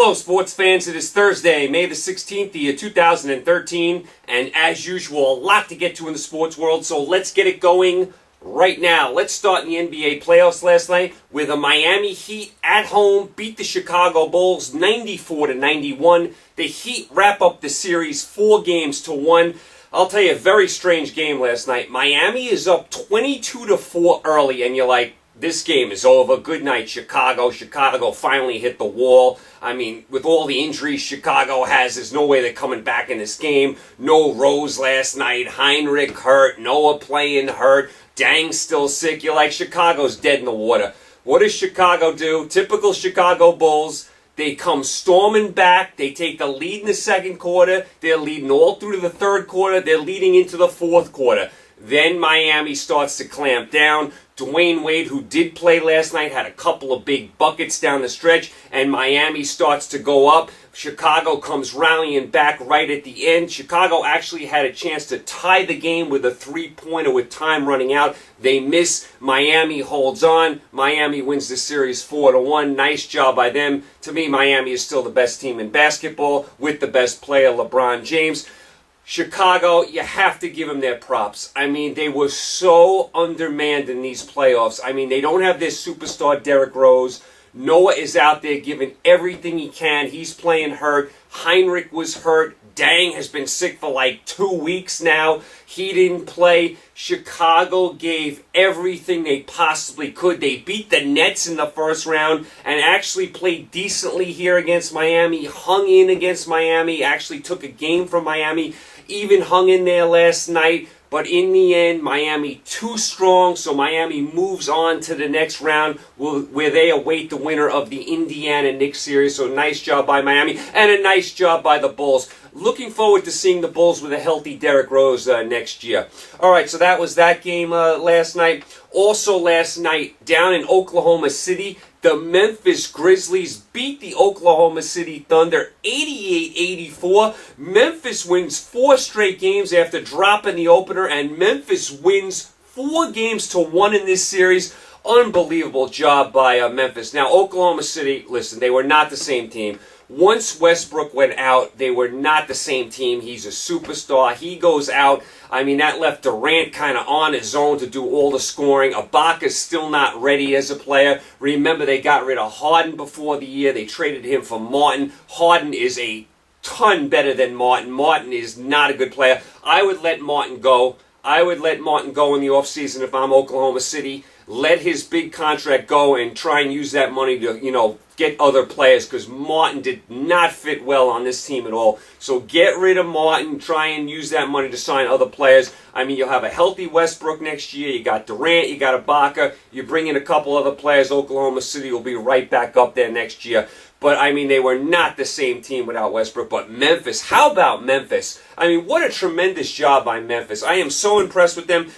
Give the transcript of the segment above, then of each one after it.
Hello, sports fans. It is Thursday, May the 16th, the year 2013, and as usual, a lot to get to in the sports world, so let's get it going right now. Let's start in the NBA playoffs last night, where the Miami Heat at home beat the Chicago Bulls 94-91. The Heat wrap up the series 4-1. I'll tell you, a very strange game last night. Miami is up 22-4 early, and you're like, this game is over. Good night, Chicago. Chicago finally hit the wall. I mean, with all the injuries Chicago has, there's no way they're coming back in this game. No Rose last night. Heinrich hurt. Noah playing hurt. Dang's still sick. You're like, Chicago's dead in the water. What does Chicago do? Typical Chicago Bulls. They come storming back. They take the lead in the second quarter. They're leading all through to the third quarter. They're leading into the fourth quarter. Then Miami starts to clamp down. Dwayne Wade, who did play last night, had a couple of big buckets down the stretch, and Miami starts to go up. Chicago comes rallying back right at the end. Chicago actually had a chance to tie the game with a three-pointer with time running out. They miss. Miami holds on. Miami wins the series 4-1. Nice job by them. To me, Miami is still the best team in basketball with the best player, LeBron James. Chicago, you have to give them their props. I mean, they were so undermanned in these playoffs. I mean, they don't have their superstar Derrick Rose. Noah is out there giving everything he can. He's playing hurt. Heinrich was hurt. Dang has been sick for like 2 weeks now. He didn't play. Chicago gave everything they possibly could. They beat the Nets in the first round and actually played decently here against Miami. Hung in against Miami. Actually took a game from Miami. Even hung in there last night. But in the end, Miami too strong, so Miami moves on to the next round where they await the winner of the Indiana-Knicks series. So nice job by Miami, and a nice job by the Bulls. Looking forward to seeing the Bulls with a healthy Derrick Rose next year. All right, so that was that game last night. Also last night, down in Oklahoma City, the Memphis Grizzlies beat the Oklahoma City Thunder 88-84. Memphis wins 4 straight games after dropping the opener, and Memphis wins 4-1 in this series. Unbelievable job by Memphis. Now, Oklahoma City, listen, they were not the same team. Once Westbrook went out, they were not the same team. He's a superstar. He goes out. I mean, that left Durant kind of on his own to do all the scoring. Ibaka's still not ready as a player. Remember, they got rid of Harden before the year. They traded him for Martin. Harden is a ton better than Martin. Martin is not a good player. I would let Martin go. I would let Martin go in the offseason if I'm Oklahoma City. Let his big contract go and try and use that money to, get other players, because Martin did not fit well on this team at all. So get rid of Martin. Try and use that money to sign other players. I mean, you'll have a healthy Westbrook next year. You got Durant. You got Ibaka. You bring in a couple other players. Oklahoma City will be right back up there next year. But, I mean, they were not the same team without Westbrook. But Memphis, how about Memphis? I mean, what a tremendous job by Memphis. I am so impressed with them.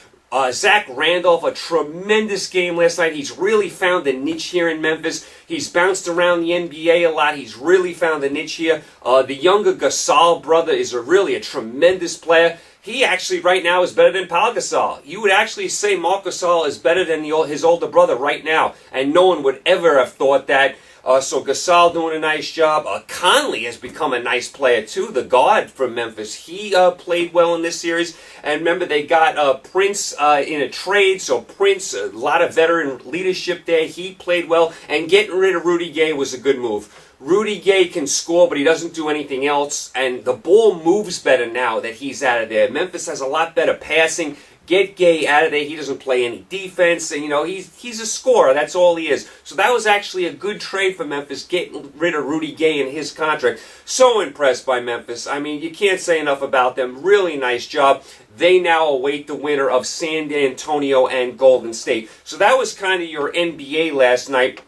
Zach Randolph, a tremendous game last night. He's really found a niche here in Memphis. He's bounced around the NBA a lot. He's really found a niche here. The younger Gasol brother is really a tremendous player. He actually right now is better than Pau Gasol. You would actually say Marc Gasol is better than his older brother right now, and no one would ever have thought that. So Gasol doing a nice job. Conley has become a nice player too, the guard from Memphis. He played well in this series. And remember, they got Prince in a trade. So Prince, a lot of veteran leadership there. He played well. And getting rid of Rudy Gay was a good move. Rudy Gay can score, but he doesn't do anything else. And the ball moves better now that he's out of there. Memphis has a lot better passing. Get Gay out of there. He doesn't play any defense. And, he's a scorer. That's all he is. So that was actually a good trade for Memphis, getting rid of Rudy Gay and his contract. So impressed by Memphis. I mean, you can't say enough about them. Really nice job. They now await the winner of San Antonio and Golden State. So that was kind of your NBA last night.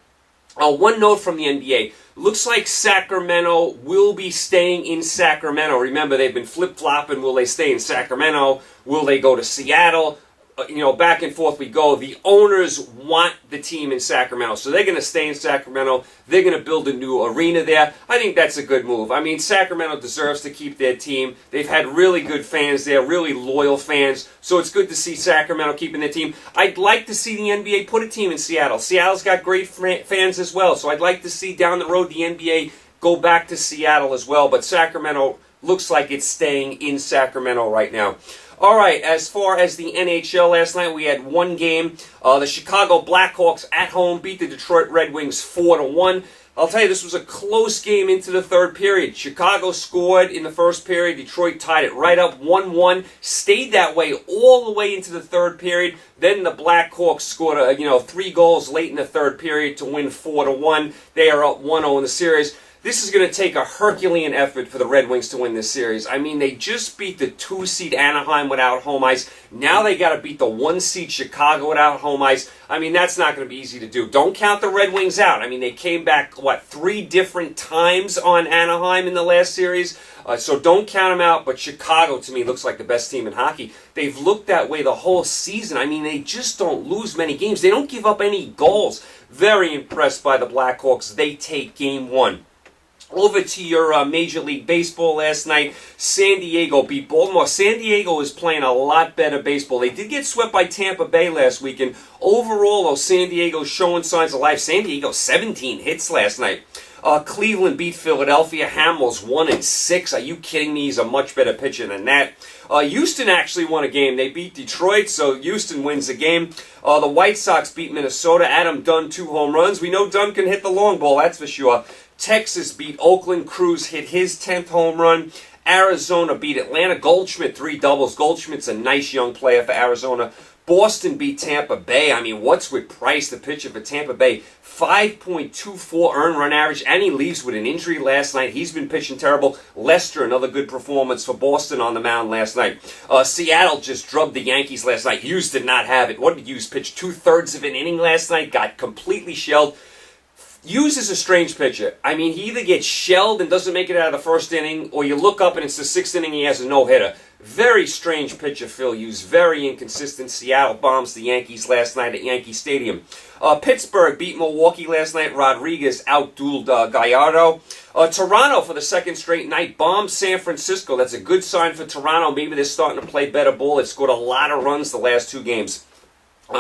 One note from the NBA. Looks like Sacramento will be staying in Sacramento. Remember, they've been flip-flopping. Will they stay in Sacramento? Will they go to Seattle? Back and forth we go. The owners want the team in Sacramento, so they're going to stay in Sacramento. They're going to build a new arena there. I think that's a good move. I mean, Sacramento deserves to keep their team. They've had really good fans there, really loyal fans, so it's good to see Sacramento keeping their team. I'd like to see the NBA put a team in Seattle. Seattle's got great fans as well, so I'd like to see down the road the NBA go back to Seattle as well, but Sacramento looks like it's staying in Sacramento right now. All right, as far as the NHL last night, we had one game. The Chicago Blackhawks at home beat the Detroit Red Wings 4-1. I'll tell you, this was a close game into the third period. Chicago scored in the first period. Detroit tied it right up 1-1. Stayed that way all the way into the third period. Then the Blackhawks scored 3 goals late in the third period to win 4-1. They are up 1-0 in the series. This is going to take a Herculean effort for the Red Wings to win this series. I mean, they just beat the 2-seed Anaheim without home ice. Now they got to beat the 1-seed Chicago without home ice. I mean, that's not going to be easy to do. Don't count the Red Wings out. I mean, they came back, 3 different times on Anaheim in the last series. So don't count them out. But Chicago, to me, looks like the best team in hockey. They've looked that way the whole season. I mean, they just don't lose many games. They don't give up any goals. Very impressed by the Blackhawks. They take game 1. Over to your Major League Baseball last night. San Diego beat Baltimore. San Diego is playing a lot better baseball. They did get swept by Tampa Bay last weekend. Overall, though, San Diego's showing signs of life. San Diego, 17 hits last night. Cleveland beat Philadelphia. Hamels 1-6. Are you kidding me? He's a much better pitcher than that. Houston actually won a game. They beat Detroit, so Houston wins the game. The White Sox beat Minnesota. Adam Dunn, 2 home runs. We know Dunn can hit the long ball, that's for sure. Texas beat Oakland. Cruz hit his 10th home run. Arizona beat Atlanta. Goldschmidt, 3 doubles. Goldschmidt's a nice young player for Arizona. Boston beat Tampa Bay. I mean, what's with Price, the pitcher for Tampa Bay? 5.24 earned run average, and he leaves with an injury last night. He's been pitching terrible. Lester, another good performance for Boston on the mound last night. Seattle just drubbed the Yankees last night. Hughes did not have it. What did Hughes pitch? 2/3 of an inning last night. Got completely shelled. Hughes is a strange pitcher. I mean, he either gets shelled and doesn't make it out of the first inning, or you look up and it's the 6th inning and he has a no-hitter. Very strange pitcher, Phil Hughes. Very inconsistent. Seattle bombs the Yankees last night at Yankee Stadium. Pittsburgh beat Milwaukee last night. Rodriguez outdueled Gallardo. Toronto, for the 2nd straight night, bombed San Francisco. That's a good sign for Toronto. Maybe they're starting to play better ball. They scored a lot of runs the last 2 games.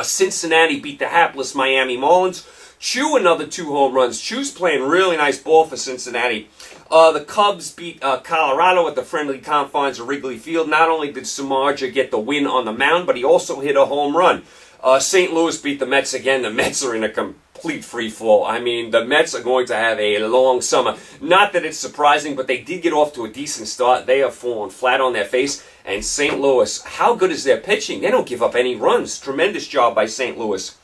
Cincinnati beat the hapless Miami Marlins. Chu, another 2 home runs. Chu's playing really nice ball for Cincinnati. The Cubs beat Colorado at the friendly confines of Wrigley Field. Not only did Samardzija get the win on the mound, but he also hit a home run. St. Louis beat the Mets again. The Mets are in a complete free fall. I mean, the Mets are going to have a long summer. Not that it's surprising, but they did get off to a decent start. They have fallen flat on their face. And St. Louis, how good is their pitching? They don't give up any runs. Tremendous job by St. Louis.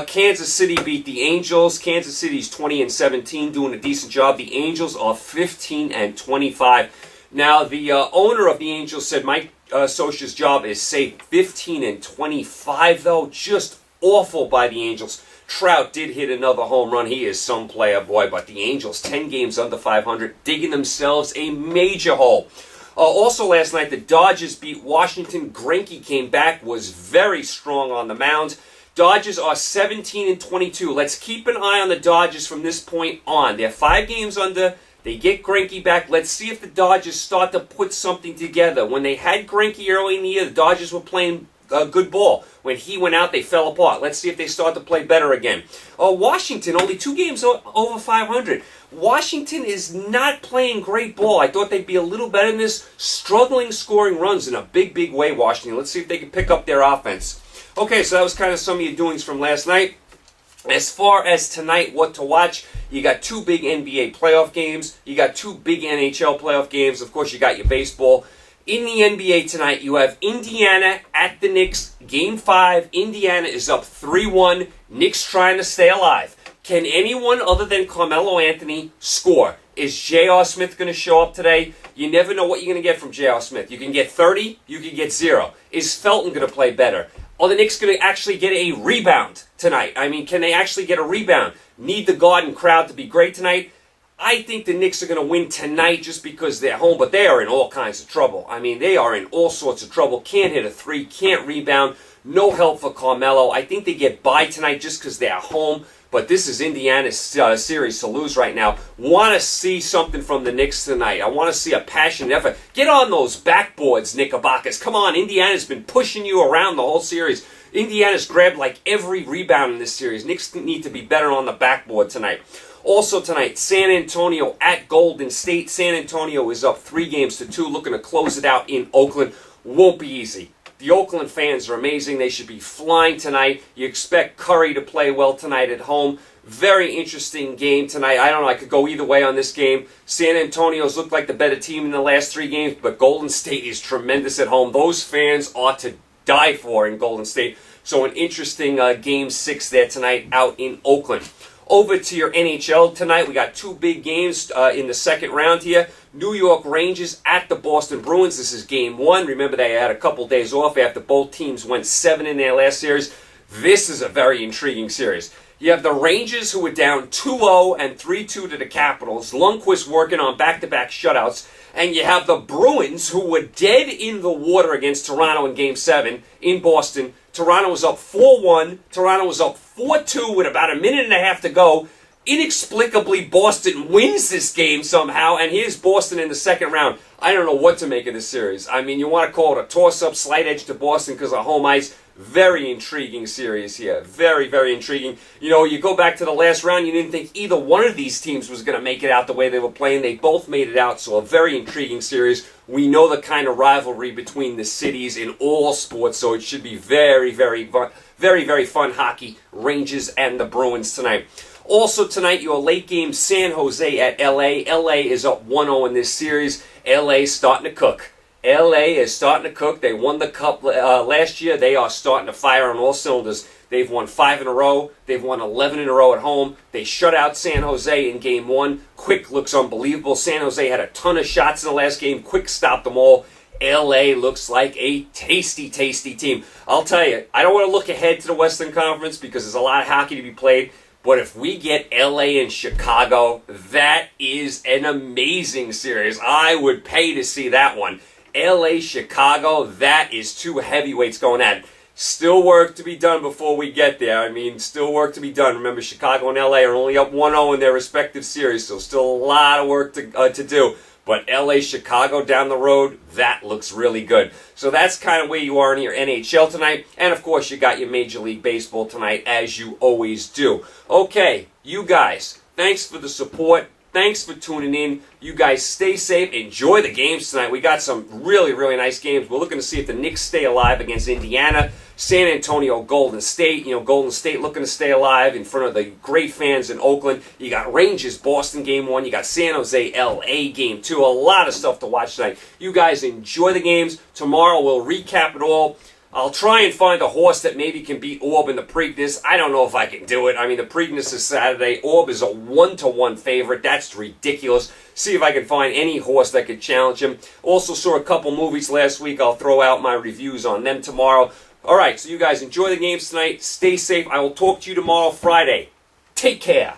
Kansas City beat the Angels. Kansas City's 20-17, doing a decent job. The Angels are 15-25. Now, the owner of the Angels said Mike Scioscia's job is safe. 15-25, though, just awful by the Angels. Trout did hit another home run. He is some player, boy. But the Angels, 10 games under 500, digging themselves a major hole. Also last night, the Dodgers beat Washington. Greinke came back, was very strong on the mound. Dodgers are 17-22. Let's keep an eye on the Dodgers from this point on. They're 5 games under. They get Greinke back. Let's see if the Dodgers start to put something together. When they had Greinke early in the year, the Dodgers were playing good ball. When he went out, they fell apart. Let's see if they start to play better again. Washington, only 2 games over 500. Washington is not playing great ball. I thought they'd be a little better than this. Struggling scoring runs in a big, big way, Washington. Let's see if they can pick up their offense. Okay, so that was kind of some of your doings from last night. As far as tonight, what to watch, you got 2 big NBA playoff games. You got 2 big NHL playoff games. Of course, you got your baseball. In the NBA tonight, you have Indiana at the Knicks. Game 5. Indiana is up 3-1. Knicks trying to stay alive. Can anyone other than Carmelo Anthony score? Is J.R. Smith going to show up today? You never know what you're going to get from J.R. Smith. You can get 30. You can get 0. Is Felton going to play better? Are the Knicks going to actually get a rebound tonight? I mean, can they actually get a rebound? Need the Garden crowd to be great tonight? I think the Knicks are going to win tonight just because they're home, but they are in all kinds of trouble. I mean, they are in all sorts of trouble. Can't hit a 3, can't rebound. No help for Carmelo. I think they get by tonight just because they're home, but this is Indiana's series to lose right now. Want to see something from the Knicks tonight. I want to see a passionate effort. Get on those backboards, Knickerbockers. Come on, Indiana's been pushing you around the whole series. Indiana's grabbed like every rebound in this series. Knicks need to be better on the backboard tonight. Also tonight, San Antonio at Golden State. San Antonio is up 3-2, looking to close it out in Oakland. Won't be easy. The Oakland fans are amazing. They should be flying tonight. You expect Curry to play well tonight at home. Very interesting game tonight. I don't know. I could go either way on this game. San Antonio's looked like the better team in the last 3 games, but Golden State is tremendous at home. Those fans ought to die for in Golden State. So an interesting Game 6 there tonight out in Oakland. Over to your NHL tonight. We got 2 big games in the second round here. New York Rangers at the Boston Bruins. This is Game 1. Remember, they had a couple days off after both teams went 7 in their last series. This is a very intriguing series. You have the Rangers, who were down 2-0 and 3-2 to the Capitals. Lundqvist working on back-to-back shutouts. And you have the Bruins, who were dead in the water against Toronto in Game 7 in Boston. Toronto was up 4-1. Toronto was up 4-2 with about a minute and a half to go. Inexplicably, Boston wins this game somehow, and here's Boston in the second round. I don't know what to make of this series. I mean, you want to call it a toss-up, slight edge to Boston because of home ice. Very intriguing series here. Very, very intriguing. You know, you go back to the last round, you didn't think either one of these teams was going to make it out the way they were playing. They both made it out, so a very intriguing series. We know the kind of rivalry between the cities in all sports, so it should be very, very fun hockey. Rangers and the Bruins tonight. Also tonight, your late game, San Jose at LA. LA is up 1-0 in this series. LA starting to cook. LA is starting to cook. They won the Cup last year. They are starting to fire on all cylinders. They've won 5 in a row. They've won 11 in a row at home. They shut out San Jose in Game 1. Quick looks unbelievable. San Jose had a ton of shots in the last game. Quick stopped them all. LA looks like a tasty, tasty team. I'll tell you, I don't want to look ahead to the Western Conference because there's a lot of hockey to be played. But if we get LA and Chicago, that is an amazing series. I would pay to see that one. LA, Chicago, that is 2 heavyweights going at it. Still work to be done before we get there. I mean, still work to be done. Remember, Chicago and LA are only up 1-0 in their respective series, so still a lot of work to do. But LA, Chicago down the road, that looks really good. So that's kind of where you are in your NHL tonight. And, of course, you got your Major League Baseball tonight, as you always do. Okay, you guys, thanks for the support. Thanks for tuning in. You guys stay safe. Enjoy the games tonight. We got some really, really nice games. We're looking to see if the Knicks stay alive against Indiana. San Antonio, Golden State. You know, Golden State looking to stay alive in front of the great fans in Oakland. You got Rangers, Boston Game 1. You got San Jose, LA Game 2. A lot of stuff to watch tonight. You guys enjoy the games. Tomorrow we'll recap it all. I'll try and find a horse that maybe can beat Orb in the Preakness. I don't know if I can do it. I mean, the Preakness is Saturday. Orb is a 1-to-1 favorite. That's ridiculous. See if I can find any horse that could challenge him. Also saw a couple movies last week. I'll throw out my reviews on them tomorrow. All right, so you guys enjoy the games tonight. Stay safe. I will talk to you tomorrow, Friday. Take care.